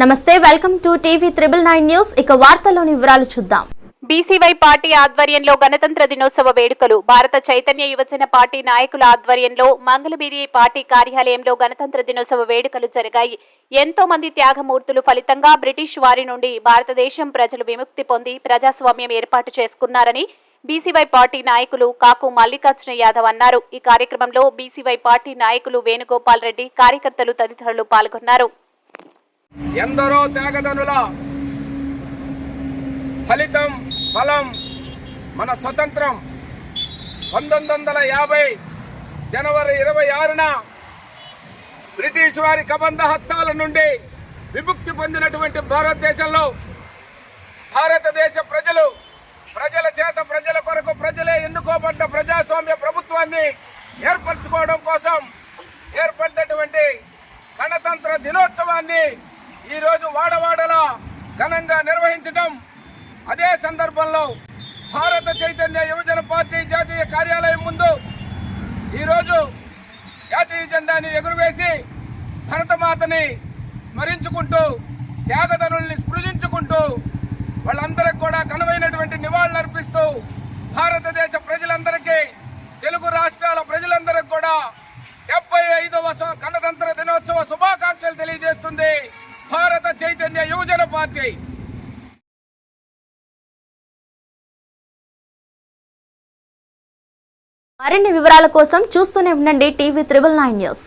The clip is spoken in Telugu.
నమస్తే, వెల్కమ్ టు టీవీ 999 న్యూస్. ఇక వార్తల్లోని వివరాలు చూద్దాం. బీసీవై పార్టీ ఆధ్వర్యంలో గణతంత్ర దినోత్సవ వేడుకలు. భారత చైతన్య యువజన పార్టీ నాయకుల ఆధ్వర్యంలో మంగళగిరి పార్టీ కార్యాలయంలో గణతంత్ర దినోత్సవ వేడుకలు జరిగాయి. ఎంతో మంది త్యాగమూర్తులు ఫలితంగా బ్రిటిష్ వారి నుండి భారతదేశం ప్రజలు విముక్తి పొంది ప్రజాస్వామ్యం ఏర్పాటు చేసుకున్నారని బీసీవై పార్టీ నాయకులు కాకు మల్లికార్జున యాదవ్ అన్నారు. ఈ కార్యక్రమంలో బీసీవై పార్టీ నాయకులు వేణుగోపాల్ రెడ్డి, కార్యకర్తలు తదితరులు పాల్గొన్నారు. ఎందరో త్యాగదనుల ఫలితం ఫలం మన స్వతంత్రం. 1950 జనవరి 26న బ్రిటిష్ వారి కబంధ హస్తాల నుండి విముక్తి పొందినటువంటి భారతదేశంలో భారతదేశ ప్రజలు ప్రజల చేత ప్రజల కొరకు ప్రజలే ఎన్నుకోబడ్డ ప్రజాస్వామ్య ప్రభుత్వాన్ని ఏర్పరచుకోవడం కోసం ఏర్పడినటువంటి గణతంత్ర దినోత్సవాన్ని ఈరోజు వాడవాడలా ఘనంగా నిర్వహించడం. అదే సందర్భంలో భారత చైతన్య యువజన పార్టీ జాతీయ కార్యాలయం ముందు ఈరోజు జాతీయ జెండాని ఎగురవేసి భరతమాతని స్మరించుకుంటూ, త్యాగదనుల్ని స్పృశించుకుంటూ, వాళ్ళందరికీ కూడా కనువైనటువంటి నివాళులర్పిస్తూ భారతదేశ ప్రజలందరికీ, తెలుగు రాష్ట్రాల ప్రజలందరికీ కూడా 75వ గణతంత్ర దినోత్సవ శుభాకాంక్షలు తెలియజేస్తుంది భారత చైతన్య యువజన పార్టీ. మరిన్ని వివరాల కోసం చూస్తూనే ఉండండి టీవీ 999 న్యూస్.